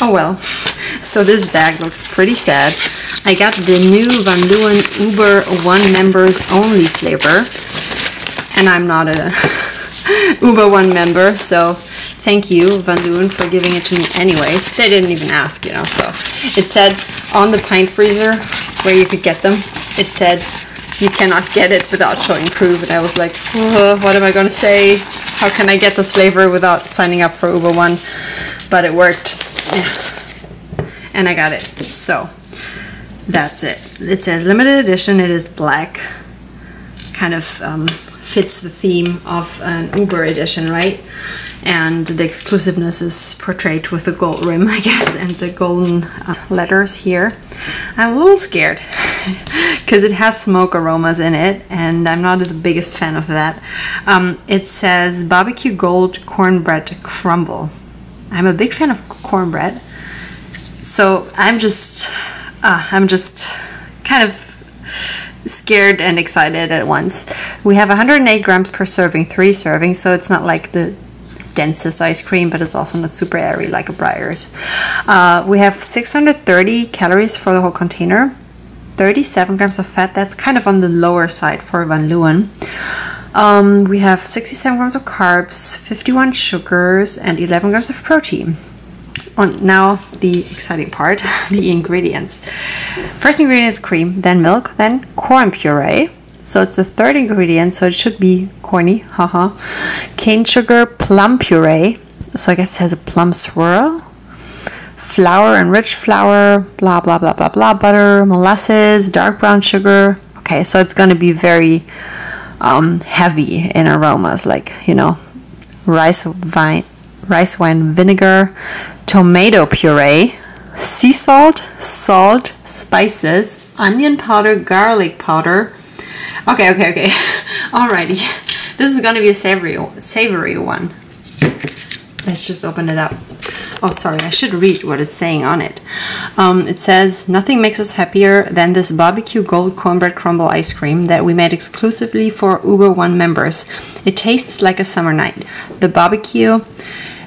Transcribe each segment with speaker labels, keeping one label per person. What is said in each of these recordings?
Speaker 1: Oh well. So this bag looks pretty sad. I got the new Van Leeuwen Uber 1 members only flavor, and I'm not a Uber 1 member, so thank you, Van Leeuwen, for giving it to me anyways. They didn't even ask, you know, so it said on the pint freezer where you could get them, it said you cannot get it without showing proof, and I was like, what am I going to say? How can I get this flavor without signing up for Uber 1? But it worked. Yeah. And I got it. So that's it. It says limited edition. It is black. Kind of fits the theme of an Uber edition, right? And the exclusiveness is portrayed with the gold rim, I guess, and the golden letters here. I'm a little scared because it has smoke aromas in it, and I'm not the biggest fan of that. It says barbecue gold cornbread crumble. I'm a big fan of cornbread, so I'm just kind of scared and excited at once. We have 108 grams per serving, 3 servings, so it's not like the densest ice cream, but it's also not super airy like a Breyers. We have 630 calories for the whole container, 37 grams of fat. That's kind of on the lower side for Van Leeuwen. We have 67 grams of carbs, 51 sugars, and 11 grams of protein. Now the exciting part, the ingredients. First ingredient is cream, then milk, then corn puree. So it's the third ingredient, so it should be corny, haha. Cane sugar, plum puree, so I guess it has a plum swirl. Flour, enriched flour, blah, blah, blah, blah, blah, butter, molasses, dark brown sugar. Okay, so it's gonna be very heavy in aromas, like, you know, rice wine vinegar, tomato puree, sea salt, salt, spices, onion powder, garlic powder. Okay. Alrighty. This is gonna be a savory one. Let's just open it up. Oh, sorry, I should read what it's saying on it. It says, nothing makes us happier than this barbecue gold cornbread crumble ice cream that we made exclusively for Uber 1 members. It tastes like a summer night. The barbecue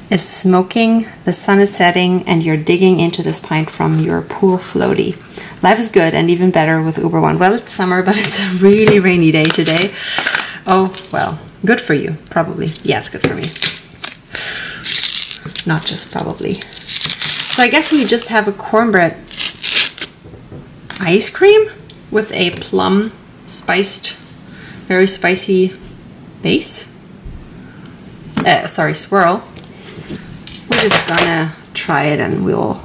Speaker 1: is smoking, the sun is setting, and you're digging into this pint from your pool floaty. Life is good and even better with Uber 1. Well, it's summer, but it's a really rainy day today. Oh, well, good for you, probably. Yeah, it's good for me. Not just probably. So I guess we just have a cornbread ice cream with a plum spiced, very spicy base. Swirl. We're just gonna try it and we'll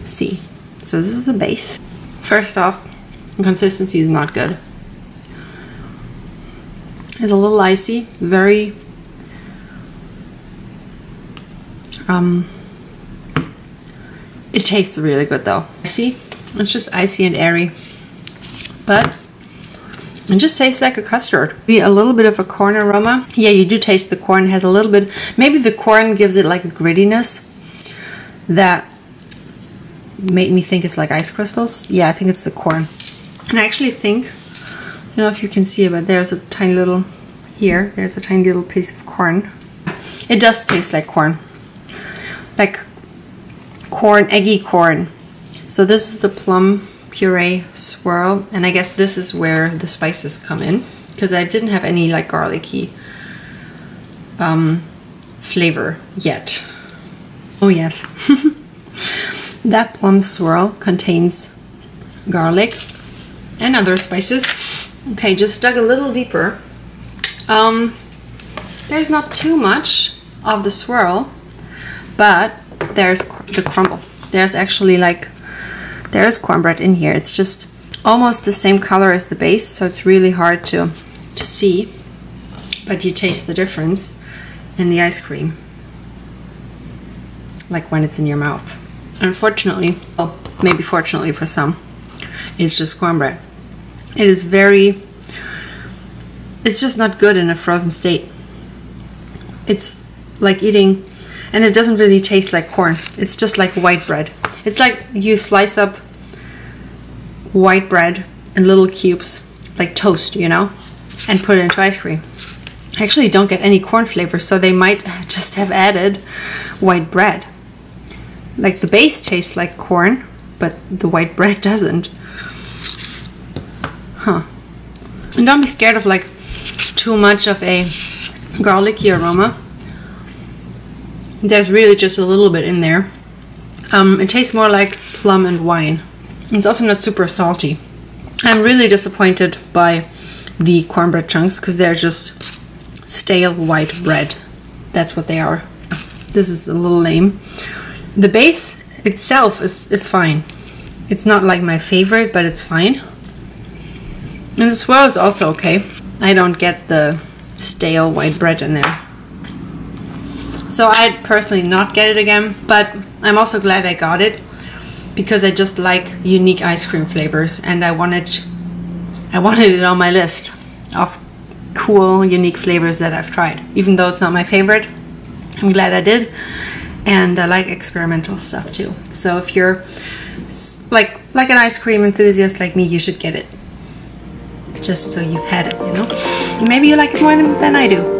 Speaker 1: see. So this is the base. First off, the consistency is not good. It's a little icy, very it tastes really good though. See, it's just icy and airy, but it just tastes like a custard. Maybe a little bit of a corn aroma. Yeah, you do taste the corn. It has a little bit, maybe the corn gives it like a grittiness that made me think it's like ice crystals. Yeah, I think it's the corn. And I actually think, I don't know if you can see it, but there's a tiny little, here, there's a tiny little piece of corn. It does taste like corn. Like corn, eggy corn. So this is the plum puree swirl, and I guess this is where the spices come in, because I didn't have any like garlicky flavor yet. Oh yes. That plum swirl contains garlic and other spices. Okay, just dug a little deeper. There's not too much of the swirl, but there's the crumble. There's actually like, there's cornbread in here. It's just almost the same color as the base, so it's really hard to see, but you taste the difference in the ice cream, like when it's in your mouth. Unfortunately, well, maybe fortunately for some, it's just cornbread. It is very, it's just not good in a frozen state. It's like eating, and it doesn't really taste like corn. It's just like white bread. It's like you slice up white bread in little cubes, like toast, you know, and put it into ice cream. I actually don't get any corn flavor, so they might just have added white bread. Like the base tastes like corn, but the white bread doesn't. Huh. And don't be scared of like too much of a garlicky aroma. There's really just a little bit in there. It tastes more like plum and wine. It's also not super salty. I'm really disappointed by the cornbread chunks because they're just stale white bread. That's what they are. This is a little lame. The base itself is fine. It's not like my favorite, but it's fine. And the swirl is also okay. I don't get the stale white bread in there. So I'd personally not get it again, but I'm also glad I got it because I just like unique ice cream flavors, and I wanted it on my list of cool, unique flavors that I've tried. Even though it's not my favorite, I'm glad I did. And I like experimental stuff too. So if you're like an ice cream enthusiast like me, you should get it. Just so you've had it, you know? Maybe you like it more than I do.